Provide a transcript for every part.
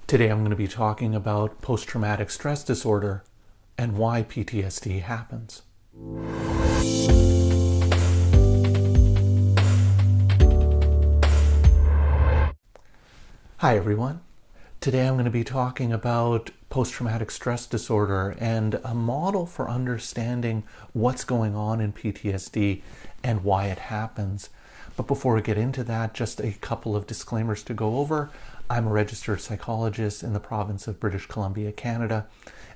Today I'm going to be talking about post-traumatic stress disorder and why PTSD happens. Hi everyone. Today I'm going to be talking about post-traumatic stress disorder and a model for understanding what's going on in PTSD and why it happens. But before we get into that, just a couple of disclaimers to go over. I'm a registered psychologist in the province of British Columbia, Canada,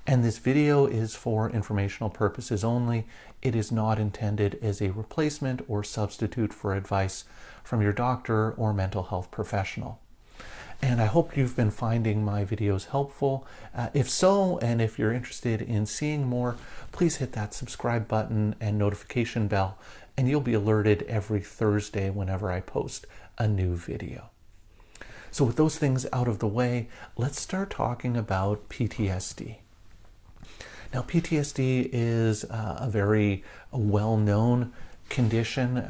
and this video is for informational purposes only. It is not intended as a replacement or substitute for advice from your doctor or mental health professional. And I hope you've been finding my videos helpful. If so, and if you're interested in seeing more, please hit that subscribe button and notification bell, and you'll be alerted every Thursday whenever I post a new video. So with those things out of the way, let's start talking about PTSD. Now, PTSD is a very well-known condition.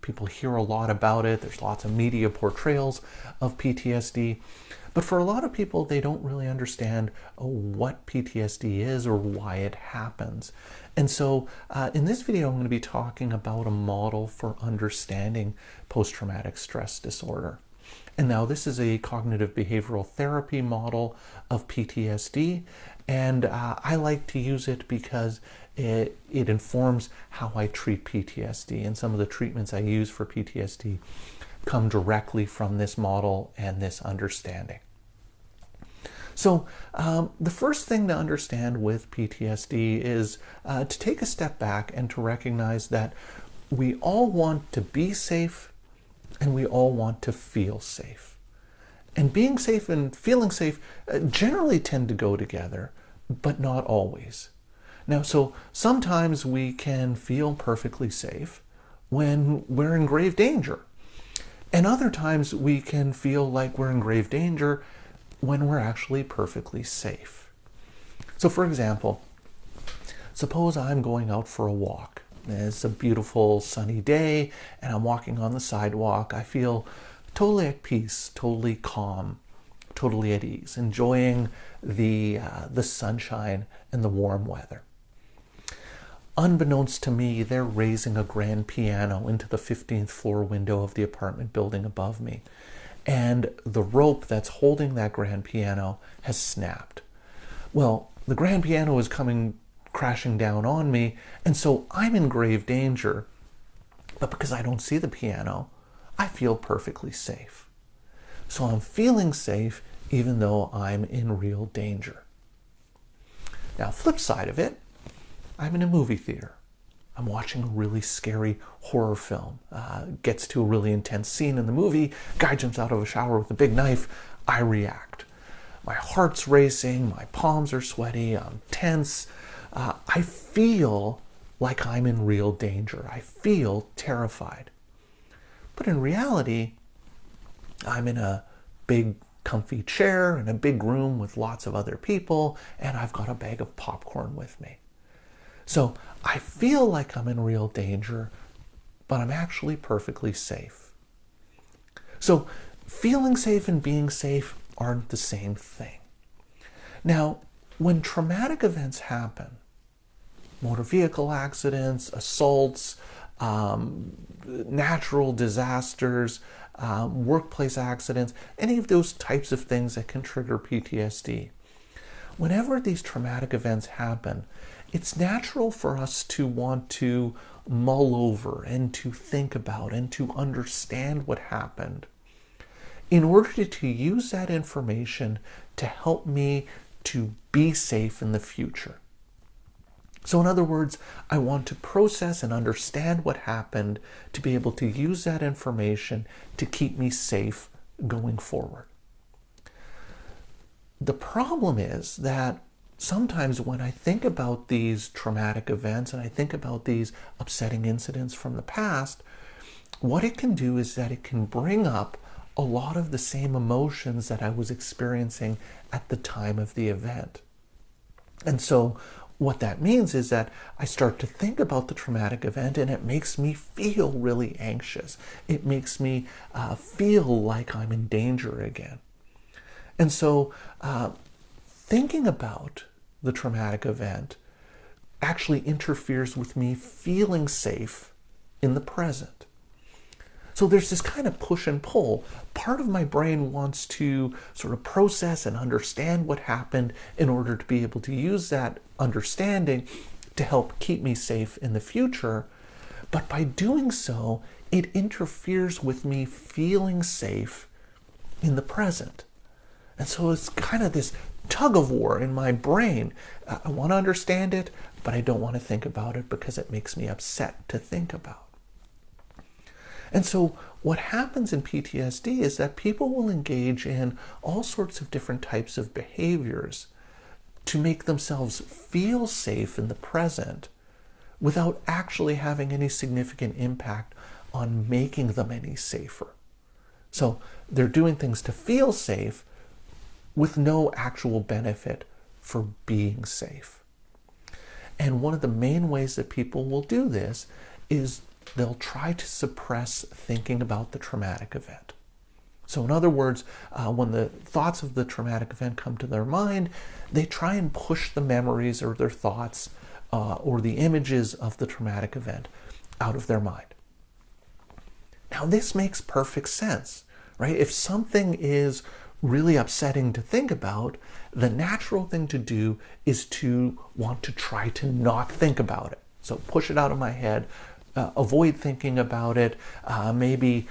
People hear a lot about it. There's lots of media portrayals of PTSD. But for a lot of people, they don't really understand what PTSD is or why it happens. And so in this video, I'm going to be talking about a model for understanding post-traumatic stress disorder. And now this is a cognitive behavioral therapy model of PTSD. And I like to use it because it informs how I treat PTSD. And some of the treatments I use for PTSD come directly from this model and this understanding. So the first thing to understand with PTSD is to take a step back and to recognize that we all want to be safe and we all want to feel safe. And being safe and feeling safe generally tend to go together, but not always. Now, so sometimes we can feel perfectly safe when we're in grave danger. And other times we can feel like we're in grave danger when we're actually perfectly safe. So for example, suppose I'm going out for a walk. It's a beautiful sunny day and I'm walking on the sidewalk. I feel totally at peace, totally calm, totally at ease, enjoying the sunshine and the warm weather. Unbeknownst to me, they're raising a grand piano into the 15th floor window of the apartment building above me. And the rope that's holding that grand piano has snapped. Well, the grand piano is coming crashing down on me, and so I'm in grave danger. But because I don't see the piano, I feel perfectly safe. So I'm feeling safe even though I'm in real danger. Now, flip side of it, I'm in a movie theater. I'm watching a really scary horror film. Gets to a really intense scene in the movie. Guy jumps out of a shower with a big knife. I react. My heart's racing. My palms are sweaty. I'm tense. I feel like I'm in real danger. I feel terrified. But in reality, I'm in a big comfy chair in a big room with lots of other people, and I've got a bag of popcorn with me. So I feel like I'm in real danger, but I'm actually perfectly safe. So feeling safe and being safe aren't the same thing. Now, when traumatic events happen, motor vehicle accidents, assaults, natural disasters, workplace accidents, any of those types of things that can trigger PTSD. Whenever these traumatic events happen, it's natural for us to want to mull over and to think about and to understand what happened in order to use that information to help me to be safe in the future. So in other words, I want to process and understand what happened to be able to use that information to keep me safe going forward. The problem is that sometimes when I think about these traumatic events and I think about these upsetting incidents from the past, what it can do is that it can bring up a lot of the same emotions that I was experiencing at the time of the event. And so what that means is that I start to think about the traumatic event and it makes me feel really anxious. It makes me feel like I'm in danger again. And so thinking about the traumatic event actually interferes with me feeling safe in the present. So there's this kind of push and pull. Part of my brain wants to sort of process and understand what happened in order to be able to use that understanding to help keep me safe in the future. But by doing so, it interferes with me feeling safe in the present. And so it's kind of this tug of war in my brain. I want to understand it, but I don't want to think about it because it makes me upset to think about. And so what happens in PTSD is that people will engage in all sorts of different types of behaviors to make themselves feel safe in the present without actually having any significant impact on making them any safer. So they're doing things to feel safe with no actual benefit for being safe. And one of the main ways that people will do this is they'll try to suppress thinking about the traumatic event. So in other words, when the thoughts of the traumatic event come to their mind, they try and push the memories or their thoughts or the images of the traumatic event out of their mind. Now this makes perfect sense, right? If something is really upsetting to think about, the natural thing to do is to want to try to not think about it. So push it out of my head, avoid thinking about it, maybe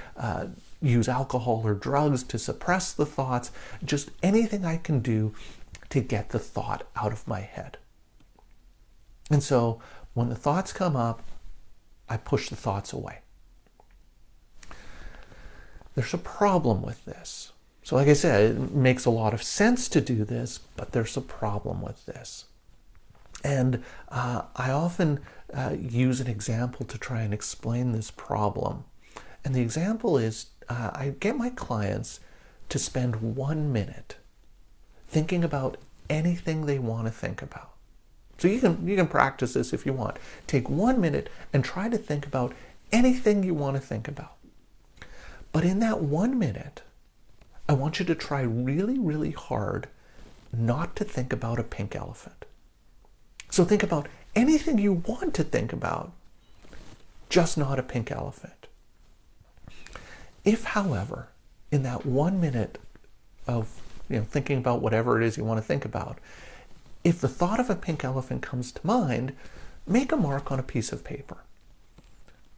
use alcohol or drugs to suppress the thoughts, just anything I can do to get the thought out of my head. And so when the thoughts come up, I push the thoughts away. There's a problem with this. So like I said, it makes a lot of sense to do this, but there's a problem with this. And I often use an example to try and explain this problem. And the example is I get my clients to spend 1 minute thinking about anything they want to think about. So you can practice this if you want. Take 1 minute and try to think about anything you want to think about. But in that 1 minute, I want you to try really, really hard not to think about a pink elephant. So think about anything you want to think about, just not a pink elephant. If, however, in that 1 minute of thinking about whatever it is you want to think about, if the thought of a pink elephant comes to mind, make a mark on a piece of paper.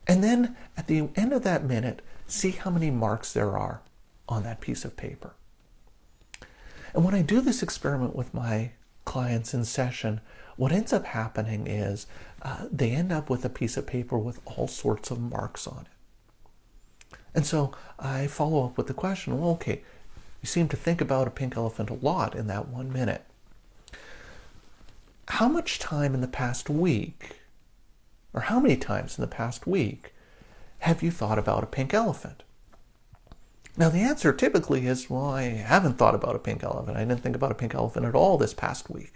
And then at the end of that minute, see how many marks there are on that piece of paper. And when I do this experiment with my clients in session, what ends up happening is they end up with a piece of paper with all sorts of marks on it. And so I follow up with the question, well, okay, you seem to think about a pink elephant a lot in that 1 minute. How much time in the past week, or how many times in the past week, have you thought about a pink elephant? Now the answer typically is, well, I haven't thought about a pink elephant. I didn't think about a pink elephant at all this past week.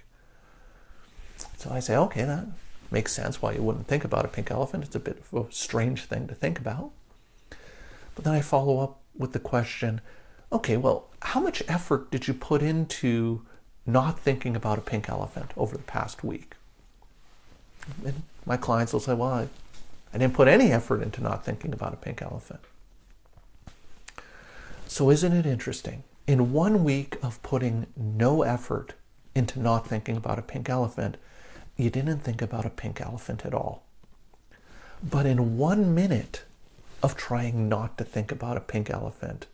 So I say, okay, that makes sense why you wouldn't think about a pink elephant. It's a bit of a strange thing to think about. But then I follow up with the question, okay, well, how much effort did you put into not thinking about a pink elephant over the past week? And my clients will say, well, I didn't put any effort into not thinking about a pink elephant. So isn't it interesting? In 1 week of putting no effort into not thinking about a pink elephant, you didn't think about a pink elephant at all. But in 1 minute of trying not to think about a pink elephant,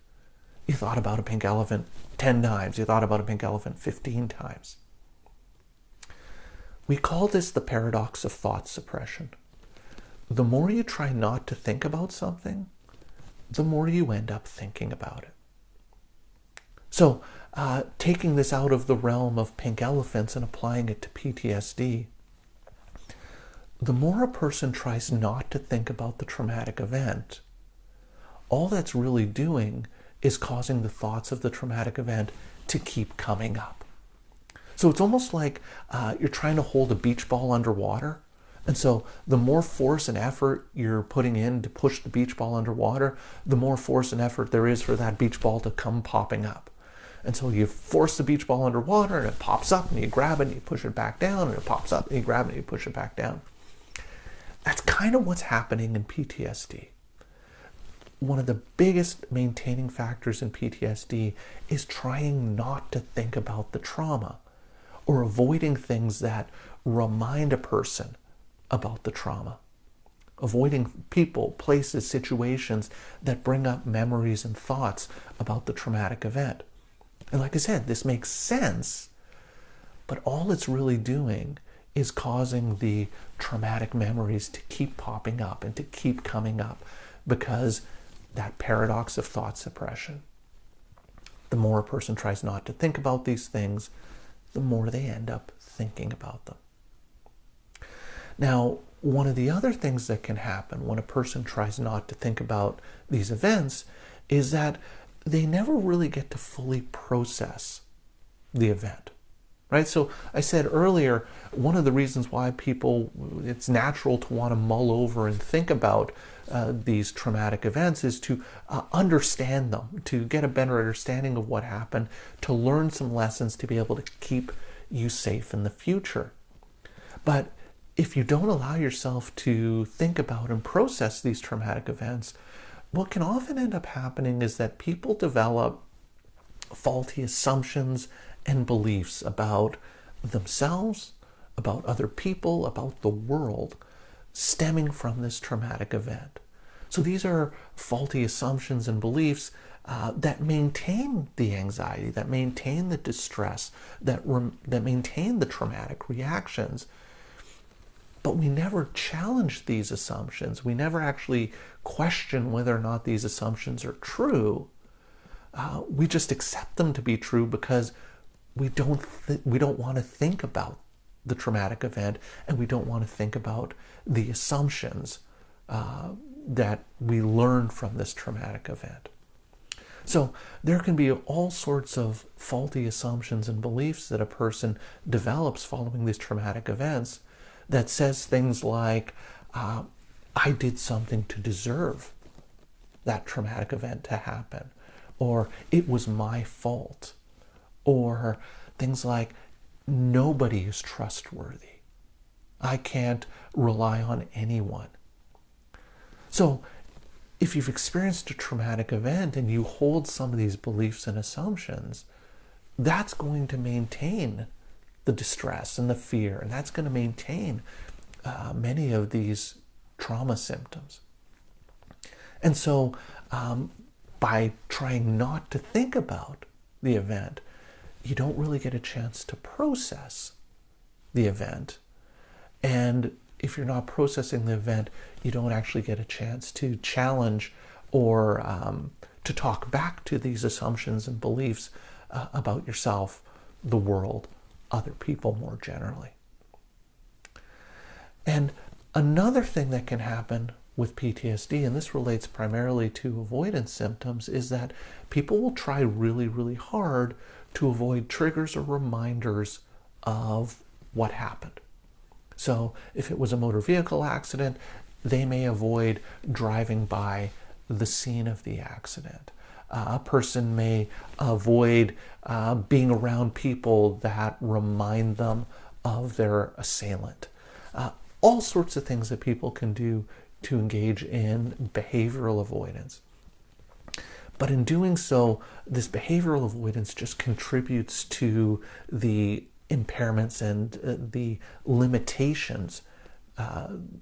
you thought about a pink elephant 10 times. You thought about a pink elephant 15 times. We call this the paradox of thought suppression. The more you try not to think about something, the more you end up thinking about it. So, taking this out of the realm of pink elephants and applying it to PTSD, the more a person tries not to think about the traumatic event, all that's really doing is causing the thoughts of the traumatic event to keep coming up. So it's almost like you're trying to hold a beach ball underwater. And so the more force and effort you're putting in to push the beach ball underwater, the more force and effort there is for that beach ball to come popping up. And so you force the beach ball underwater and it pops up and you grab it and you push it back down, and it pops up and you grab it and you push it back down. That's kind of what's happening in PTSD. One of the biggest maintaining factors in PTSD is trying not to think about the trauma, or avoiding things that remind a person about the trauma. Avoiding people, places, situations that bring up memories and thoughts about the traumatic event. And like I said, this makes sense, but all it's really doing is causing the traumatic memories to keep popping up and to keep coming up, because that paradox of thought suppression. The more a person tries not to think about these things, the more they end up thinking about them. Now, one of the other things that can happen when a person tries not to think about these events is that they never really get to fully process the event. Right? So I said earlier, one of the reasons why it's natural to want to mull over and think about these traumatic events is to understand them, to get a better understanding of what happened, to learn some lessons, to be able to keep you safe in the future. But if you don't allow yourself to think about and process these traumatic events, what can often end up happening is that people develop faulty assumptions and beliefs about themselves, about other people, about the world, stemming from this traumatic event. So these are faulty assumptions and beliefs that maintain the anxiety, that maintain the distress, that maintain the traumatic reactions. But we never challenge these assumptions. We never actually question whether or not these assumptions are true. We just accept them to be true because we don't want to think about the traumatic event, and we don't want to think about the assumptions that we learn from this traumatic event. So there can be all sorts of faulty assumptions and beliefs that a person develops following these traumatic events that says things like, I did something to deserve that traumatic event to happen, or it was my fault, or things like, nobody is trustworthy. I can't rely on anyone. So if you've experienced a traumatic event and you hold some of these beliefs and assumptions, that's going to maintain the distress and the fear, and that's going to maintain many of these trauma symptoms. And so by trying not to think about the event, you don't really get a chance to process the event. And if you're not processing the event, you don't actually get a chance to challenge or to talk back to these assumptions and beliefs about yourself, the world, other people more generally. And another thing that can happen with PTSD, and this relates primarily to avoidance symptoms, is that people will try really, really hard to avoid triggers or reminders of what happened. So if it was a motor vehicle accident, they may avoid driving by the scene of the accident. A person may avoid being around people that remind them of their assailant. All sorts of things that people can do to engage in behavioral avoidance. But in doing so, this behavioral avoidance just contributes to the impairments and the limitations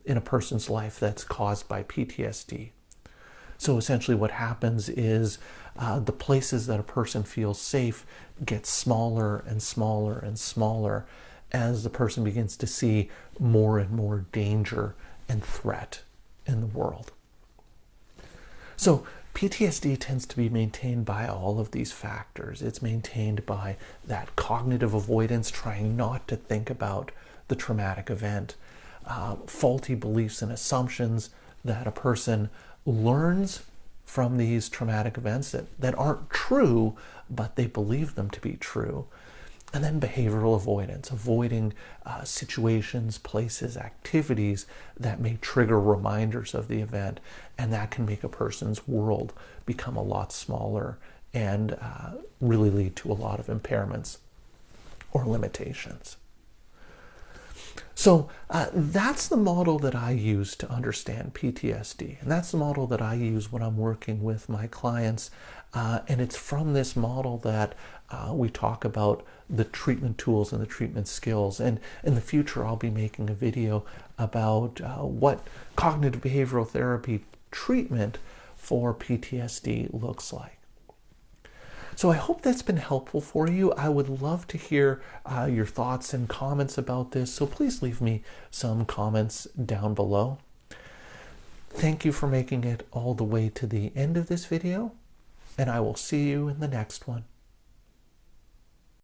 in a person's life that's caused by PTSD. So essentially what happens is the places that a person feels safe get smaller and smaller and smaller as the person begins to see more and more danger and threat in the world. So PTSD tends to be maintained by all of these factors. It's maintained by that cognitive avoidance, trying not to think about the traumatic event, faulty beliefs and assumptions that a person learns from these traumatic events that aren't true, but they believe them to be true. And then behavioral avoidance, avoiding situations, places, activities that may trigger reminders of the event, and that can make a person's world become a lot smaller and really lead to a lot of impairments or limitations. So that's the model that I use to understand PTSD. And that's the model that I use when I'm working with my clients. And it's from this model that we talk about the treatment tools and the treatment skills. And in the future, I'll be making a video about what cognitive behavioral therapy treatment for PTSD looks like. So I hope that's been helpful for you. I would love to hear your thoughts and comments about this, so please leave me some comments down below. Thank you for making it all the way to the end of this video, and I will see you in the next one.